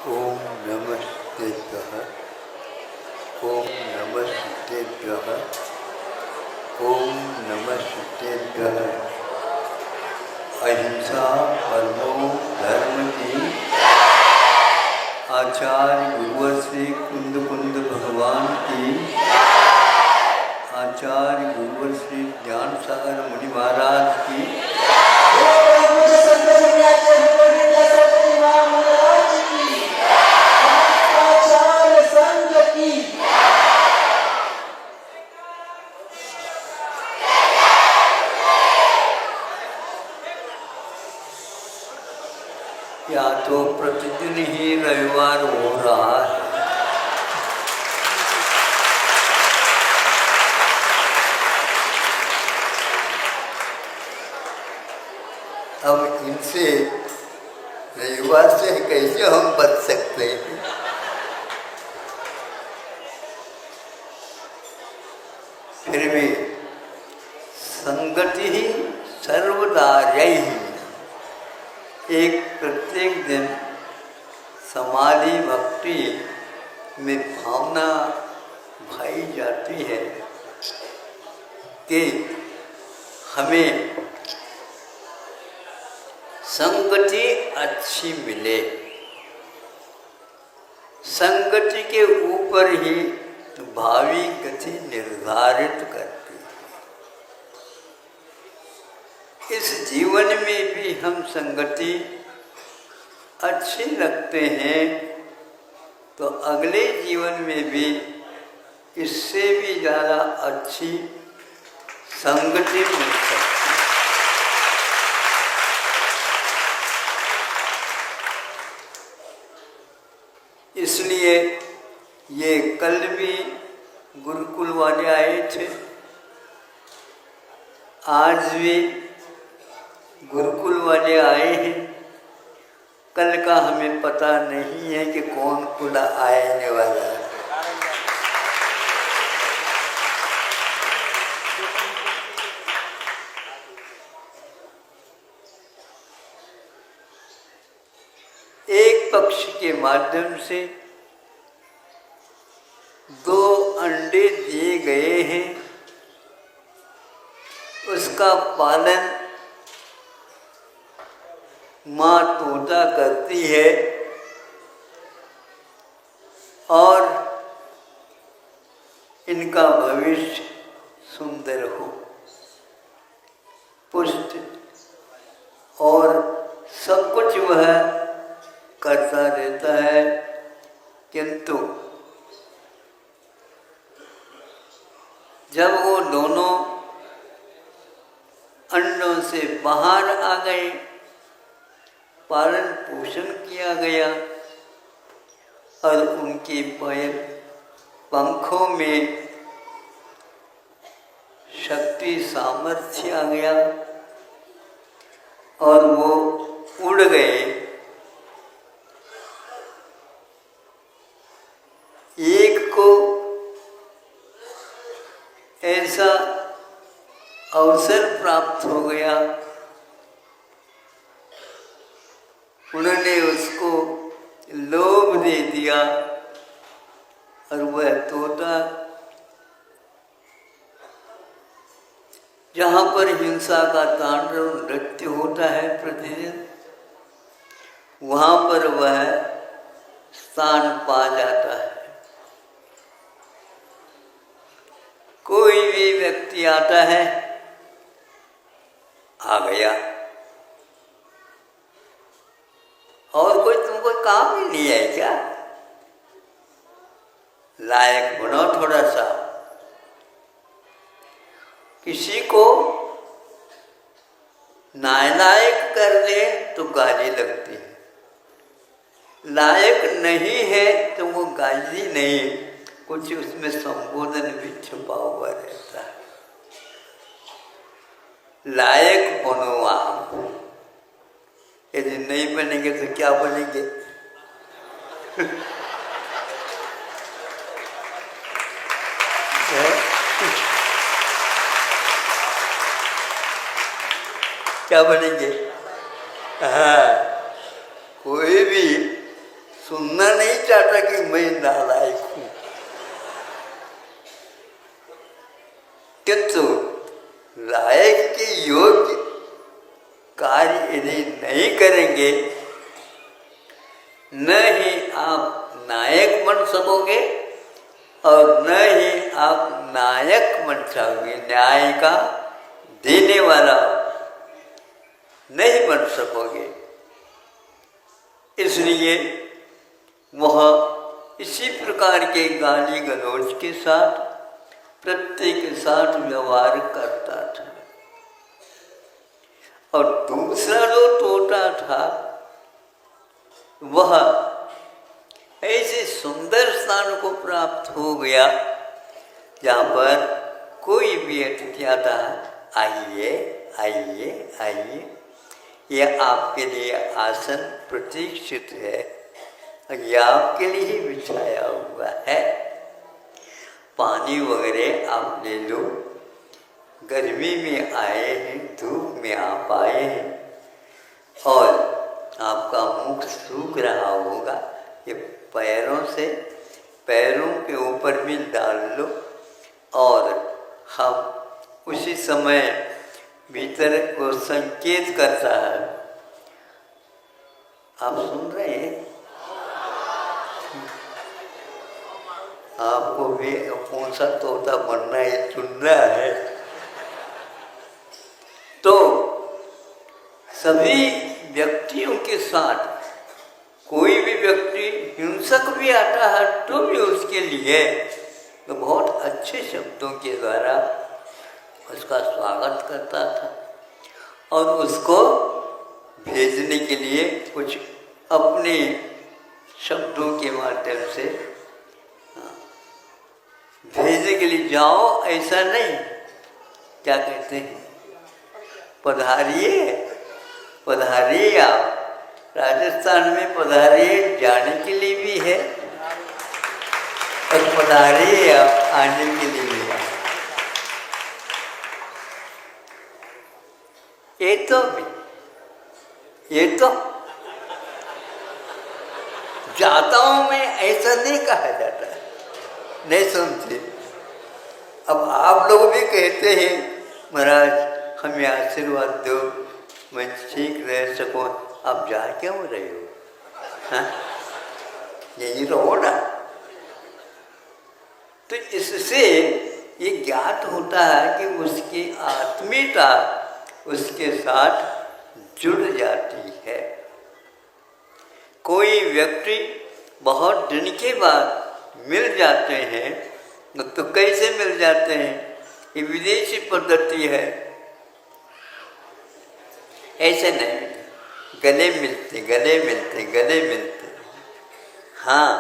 ओम नमस्तेभ्यः। ओम नमस्तेभ्यः। ओम नमस्तेभ्यः। अहिंसा परमो धर्म की। आचार्य गुरुवर श्री कुंद कुंद भगवान की। आचार्य गुरुवर श्री ज्ञान सागर मुनि महाराज की। या तो प्रतिदिन ही रविवार हो रहा है। अब इनसे रविवार से कैसे हम बच सकते हैं? फिर भी संगति ही सर्वदा रही। एक प्रत्येक दिन समाधि भक्ति में भावना भाई जाती है कि हमें संगति अच्छी मिले। संगति के ऊपर ही भावी गति निर्धारित करती है। इस जीवन में भी हम संगति अच्छी रखते हैं तो अगले जीवन में भी इससे भी ज़्यादा अच्छी संगति मिल सकती है। इसलिए ये कल भी गुरुकुल वाले आए थे, आज भी गुरुकुल वाले आए हैं। कल का हमें पता नहीं है कि कौन खुदा आने वाला है। एक पक्षी के माध्यम से 2 अंडे दिए गए हैं। उसका पालन माँ तोता करती है और इनका भविष्य सुंदर हो, पुष्ट और सब कुछ वह करता रहता है। किंतु जब वो दोनों अंडों से बाहर आ गए, पालन पोषण किया गया और उनके पैर पंखों में शक्ति सामर्थ्य आ गया और वो उड़ गए। एक को ऐसा अवसर प्राप्त हो गया, उन्होंने उसको लोभ दे दिया और वह तोता जहाँ पर हिंसा का तांडव नृत्य होता है प्रतिदिन, वहाँ पर वह स्थान पा जाता है। कोई भी व्यक्ति आता है, आ गया और कोई तुमको काम ही नहीं है क्या? लायक बनो थोड़ा सा। किसी को नालायक कर दे तो गाली लगती है, लायक नहीं है तो वो गाली नहीं, कुछ उसमें संबोधन भी छुपा हुआ रहता है। लायक बनो आप। यदि नहीं बनेंगे तो क्या बनेंगे? क्या बनेंगे? हाँ, कोई भी सुनना नहीं चाहता कि मैं नालायक हूं, किंतु लायक के योग्य कार्य यदि नहीं करेंगे, न ही आप नायक बन सकोगे और न ही आप नायक बन सकोगे, न्याय का देने वाला नहीं बन सकोगे। इसलिए वह इसी प्रकार के गाली गलौज के साथ प्रत्येक के साथ व्यवहार करता था। और दूसरा जो टोटा था वह ऐसे सुंदर स्थान को प्राप्त हो गया जहाँ पर कोई भी अतिथि आता है, आइए आइए आइए, यह आपके लिए आसन प्रतीक्षित है, यह आपके लिए ही बिछाया हुआ है, पानी वगैरह आप ले लो, गर्मी में आए हैं, धूप में आप आए हैं और आपका मुख सूख रहा होगा, ये पैरों के ऊपर भी डाल लो और हम उसी समय भीतर को संकेत करता है। आप सुन रहे हैं? आपको भी कौन सा तोता बनना है चुनना है। तो सभी व्यक्तियों के साथ कोई भी व्यक्ति हिंसक भी आता है तो भी उसके लिए तो बहुत अच्छे शब्दों के द्वारा उसका स्वागत करता था और उसको भेजने के लिए कुछ अपने शब्दों के माध्यम से भेजने के लिए, जाओ ऐसा नहीं, क्या कहते हैं, पधारिए पधारिए, आप राजस्थान में पधारिए जाने के लिए भी है और पधारिए आप आने के लिए भी है। ये तो जाता हूं मैं, ऐसा नहीं कहा जाता, नहीं सुनते। अब आप लोग भी कहते हैं महाराज हमें आशीर्वाद दो, मैं ठीक रह सकूं, आप जा क्यों रहे हो? हाँ, यही रहो ना। तो इससे ये ज्ञात होता है कि उसकी आत्मीयता उसके साथ जुड़ जाती है। कोई व्यक्ति बहुत दिन के बाद मिल जाते हैं तो कैसे मिल जाते हैं? ये विदेशी पद्धति है, ऐसे नहीं, गले मिलते। हाँ,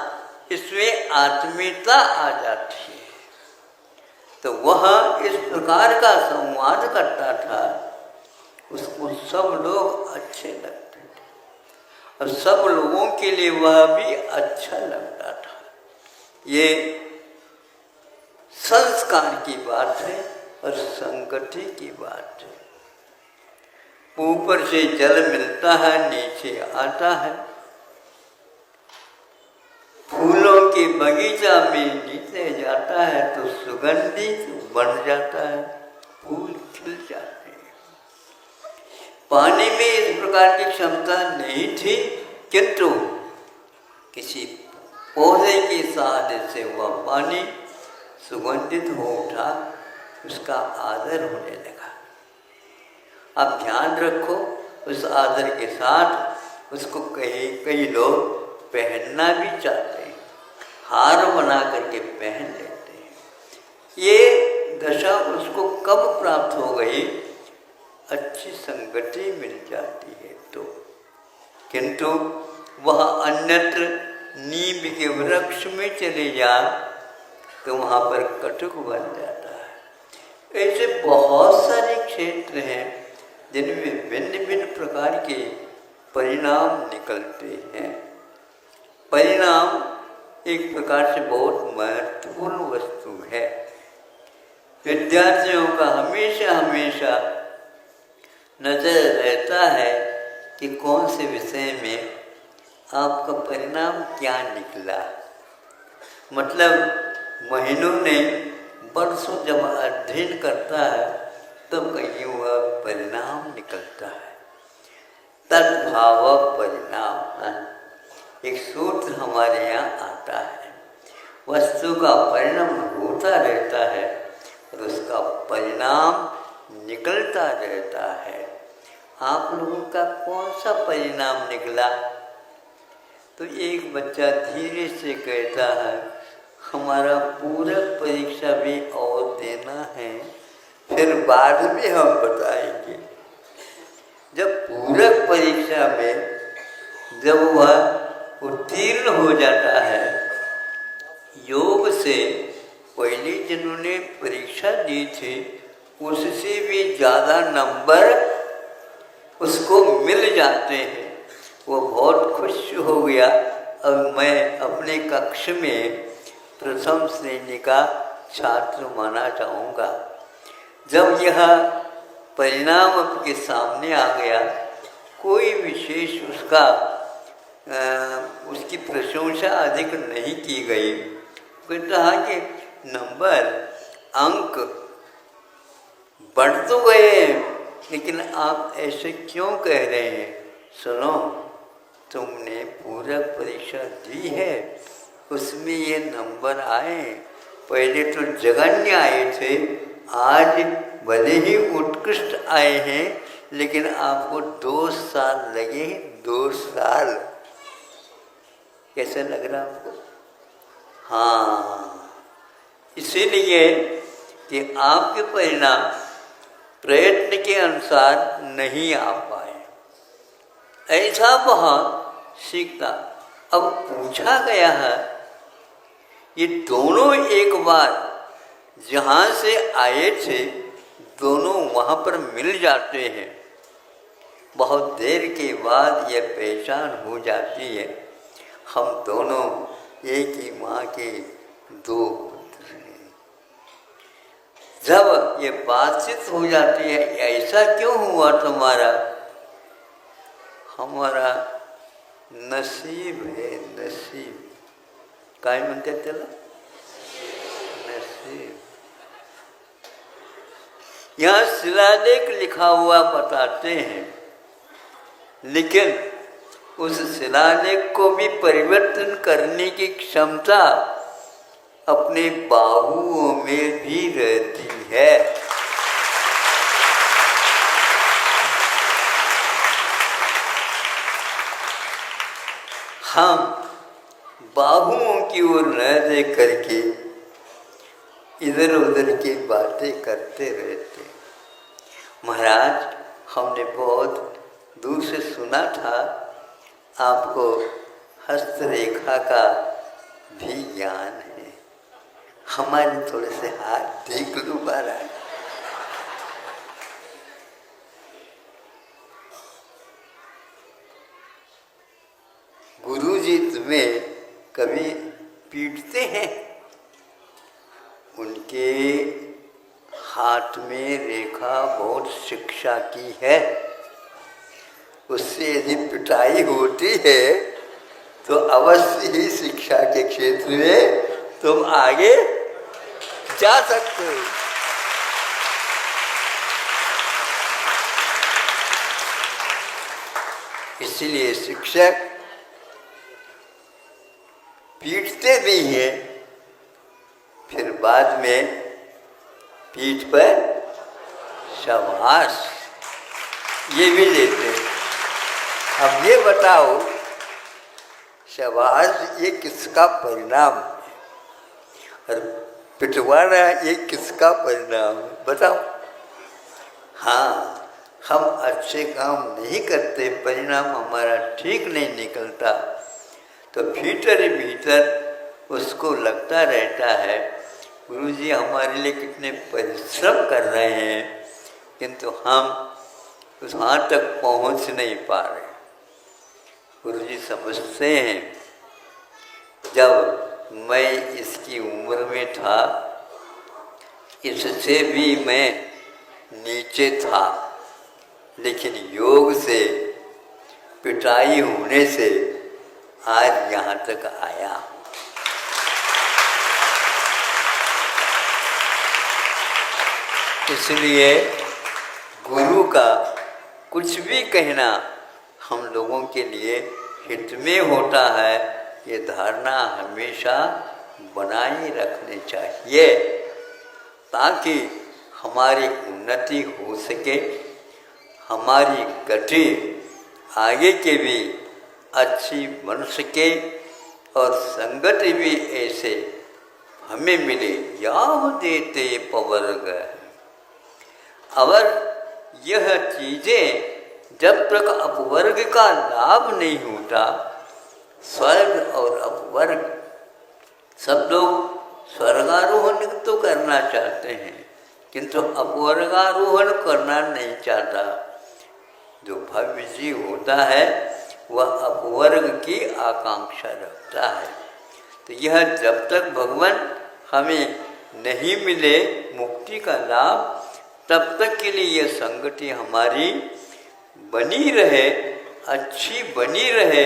इसमें आत्मीयता आ जाती है। तो वह इस प्रकार का संवाद करता था, उसको सब लोग अच्छे लगते थे और सब लोगों के लिए वह भी अच्छा लगता था। ये संस्कार की बात है और संगति की बात है। ऊपर से जल मिलता है, नीचे आता है। फूलों के बगीचा में नीचे जाता है तो सुगंधित बन जाता है, फूल खिल जाते हैं। पानी में इस प्रकार की क्षमता नहीं थी, किंतु किसी पौधे की सहायता से वह पानी सुगंधित हो उठा, उसका आदर होने लगा। आप ध्यान रखो, उस आदर के साथ उसको कई लोग पहनना भी चाहते हैं, हार बना करके पहन लेते हैं। ये दशा उसको कब प्राप्त हो गई? अच्छी संगति मिल जाती है तो। किंतु वह अन्यत्र नीम के वृक्ष में चले जाए तो वहाँ पर कटुक बन जाता है। ऐसे बहुत सारे क्षेत्र हैं जिनमें भिन्न भिन्न प्रकार के परिणाम निकलते हैं। परिणाम एक प्रकार से बहुत महत्वपूर्ण वस्तु है। विद्यार्थियों का हमेशा नजर रहता है कि कौन से विषय में आपका परिणाम क्या निकला। मतलब महीनों ने वर्षों जब अध्ययन करता है तब कहीं वह परिणाम निकलता है। तद्भाव परिणाम एक सूत्र हमारे यहाँ आता है। वस्तु का परिणाम होता रहता है और उसका परिणाम निकलता रहता है। आप लोगों का कौन सा परिणाम निकला? तो एक बच्चा धीरे से कहता है हमारा पूरक परीक्षा भी और देना है, फिर बाद में हम बताएंगे। जब पूरक परीक्षा में जब वह उत्तीर्ण हो जाता है, योग से पहले जिन्होंने परीक्षा दी थी उससे भी ज़्यादा नंबर उसको मिल जाते हैं, वो बहुत खुश हो गया। अब मैं अपने कक्ष में प्रथम श्रेणी का छात्र माना जाऊंगा। जब यह परिणाम आपके सामने आ गया, कोई विशेष उसकी प्रशंसा अधिक नहीं की गई। कहता है कि नंबर अंक बढ़ तो गए, लेकिन आप ऐसे क्यों कह रहे हैं? सुनो, तुमने पूरक परीक्षा दी है, उसमें ये नंबर आए। पहले तो जघन्य आए थे, आज भले ही उत्कृष्ट आए हैं, लेकिन आपको 2 साल लगे। 2 साल कैसे लग रहा आपको? हाँ, इसीलिए कि आपके परिणाम प्रयत्न के अनुसार नहीं आ पाए, ऐसा बहुत सीखता। अब पूछा गया है, ये दोनों एक बार जहाँ से आए थे दोनों वहाँ पर मिल जाते हैं। बहुत देर के बाद यह पहचान हो जाती है, हम दोनों एक ही माँ के 2 पुत्र हैं। जब ये बातचीत हो जाती है, ऐसा क्यों हुआ तुम्हारा? हमारा नसीब है, नसीब काय म्हणते त्याला? नसीब। यहाँ शिलालेख लिखा हुआ बताते हैं, लेकिन उस शिलालेख को भी परिवर्तन करने की क्षमता अपने बाहुओं में भी रहती है। हम बाहुओं की ओर न देख करके इधर उधर की बातें करते रहते। महाराज, हमने बहुत दूर से सुना था आपको हस्तरेखा का भी ज्ञान है। हमारे थोड़े से हाथ देख लो महाराज। गुरुजी तुम्हें कभी पीटते हैं? उनके हाथ में रेखा बहुत शिक्षा की है, उससे यदि पिटाई होती है तो अवश्य ही शिक्षा के क्षेत्र में तुम आगे जा सकते हो। इसलिए शिक्षक पीटते भी हैं, फिर बाद में पीठ पर शाबाश ये भी लेते हैं। अब ये बताओ, शाबाश ये किसका परिणाम है और पिटवाना ये किसका परिणाम है? बताओ। हाँ, हम अच्छे काम नहीं करते, परिणाम हमारा ठीक नहीं निकलता, तो भीतर ही भीतर उसको लगता रहता है गुरुजी हमारे लिए कितने परिश्रम कर रहे हैं, किंतु हम उस वहाँ तक पहुँच नहीं पा रहे। गुरुजी समझते हैं, जब मैं इसकी उम्र में था इससे भी मैं नीचे था, लेकिन योग से पिटाई होने से आज यहाँ तक आया हूँ। इसलिए गुरु का कुछ भी कहना हम लोगों के लिए हित में होता है, ये धारणा हमेशा बनाए रखनी चाहिए, ताकि हमारी उन्नति हो सके, हमारी गति आगे के भी अच्छी बन सके और संगति भी ऐसे हमें मिले। याव देते पवर्ग। अगर यह चीज़ें जब तक अपवर्ग का लाभ नहीं होता, स्वर्ग और अपवर्ग, सब लोग स्वर्गारोहण तो करना चाहते हैं किंतु अपवर्गारोहण करना नहीं चाहता। जो भव्य जीव होता है वह अपवर्ग की आकांक्षा रखता है। तो यह जब तक भगवान हमें नहीं मिले मुक्ति का लाभ, तब तक के लिए यह संगति हमारी बनी रहे, अच्छी बनी रहे,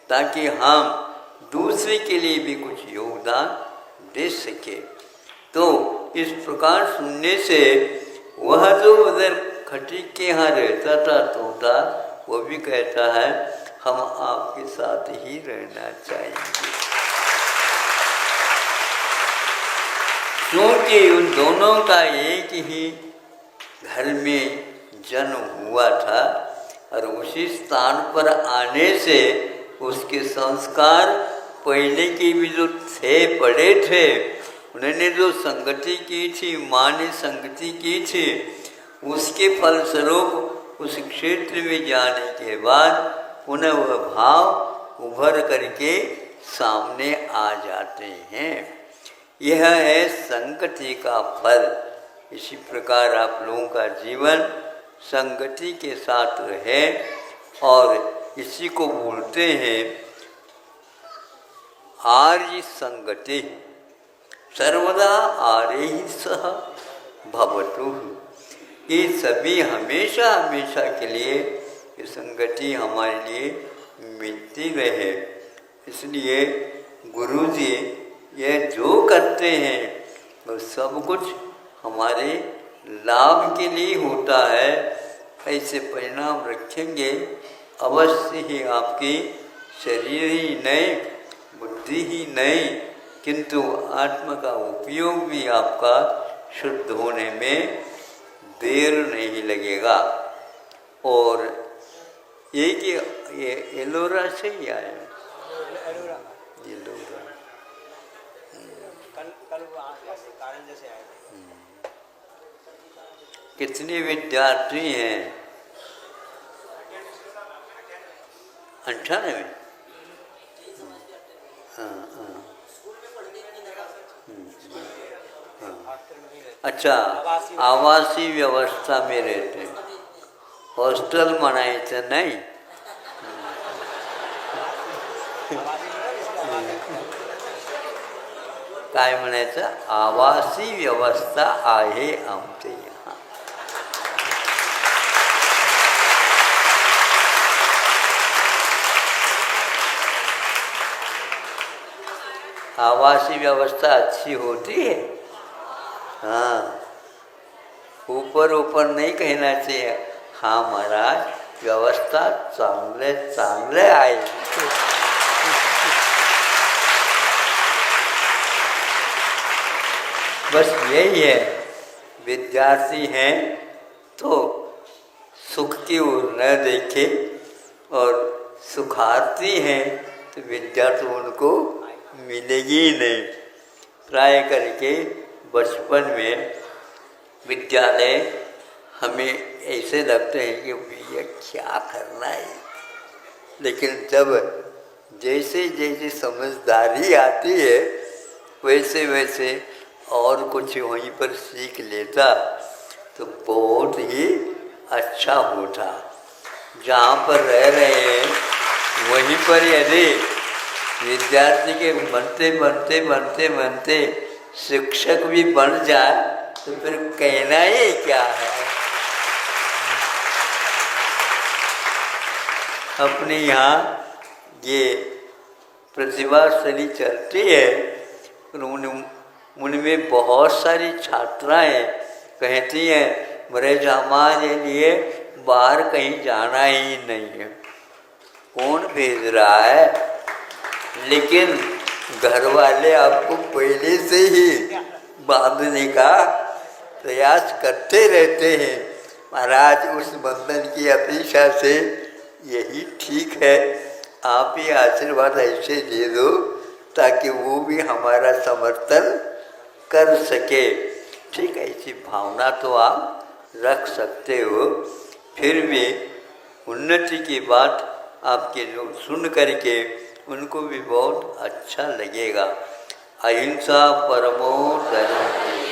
ताकि हम दूसरे के लिए भी कुछ योगदान दे सके। तो इस प्रकार सुनने से वह जो उधर खटीक के यहाँ रहता था तोता, वो भी कहता है हम आपके साथ ही रहना चाहेंगे। क्योंकि उन दोनों का एक ही घर में जन्म हुआ था और उसी स्थान पर आने से उसके संस्कार पहले के भी जो थे पड़े थे, उन्होंने जो संगति की थी, माँ ने संगति की थी, उसके फलस्वरूप उस क्षेत्र में जाने के बाद पुनः वह भाव उभर करके सामने आ जाते हैं। यह है संगति का फल। इसी प्रकार आप लोगों का जीवन संगति के साथ रहे और इसी को बोलते हैं आर्य संगति। सर्वदा आर्य ही सह भवतु। ये सभी हमेशा हमेशा के लिए ये संगति हमारे लिए मिलती रहे। इसलिए गुरु जी ये जो करते हैं वो सब कुछ हमारे लाभ के लिए होता है। ऐसे परिणाम रखेंगे अवश्य ही आपकी शरीर ही नहीं, बुद्धि ही नहीं, किंतु आत्मा का उपयोग भी आपका शुद्ध होने में देर नहीं लगेगा। और एक ये एलोरा से ही आया, एलोरा कितने विद्यार्थी हैं? 98। अच्छा, आवासीय व्यवस्था में रहते हैं, हॉस्टल म्हणायचं नाही। काय म्हणायचं? आवासीय व्यवस्था आहे आमच्या यहाँ। आवासीय व्यवस्था अच्छी होती है। हाँ, ऊपर ऊपर नहीं कहना चाहिए। हाँ महाराज, व्यवस्था चांगले चांगले आहे। बस यही है, विद्यार्थी हैं तो सुख की ओर न देखे और सुखार्थी हैं तो विद्या तो उनको मिलेगी ही नहीं। प्राय करके बचपन में विद्यालय हमें ऐसे लगते हैं कि भैया क्या करना है, लेकिन जब जैसे जैसे समझदारी आती है वैसे वैसे और कुछ वहीं पर सीख लेता तो बहुत ही अच्छा होता। जहाँ पर रह रहे हैं वहीं पर यदि विद्यार्थी के बनते बनते बनते बनते शिक्षक भी बन जाए तो फिर कहना ही क्या है। अपने यहाँ ये प्रतिभाशाली चलती है, उनमें बहुत सारी छात्राएं कहती हैं महाराज हमारे लिए बाहर कहीं जाना ही नहीं है। कौन भेज रहा है? लेकिन घर वाले आपको पहले से ही बांधने का प्रयास करते रहते हैं। महाराज उस बंधन की अपेक्षा से यही ठीक है, आप ही आशीर्वाद ऐसे दे दो ताकि वो भी हमारा समर्थन कर सके। ठीक है, ऐसी भावना तो आप रख सकते हो। फिर भी उन्नति की बात आपके लोग सुन करके उनको भी बहुत अच्छा लगेगा। अहिंसा परमो धर्म।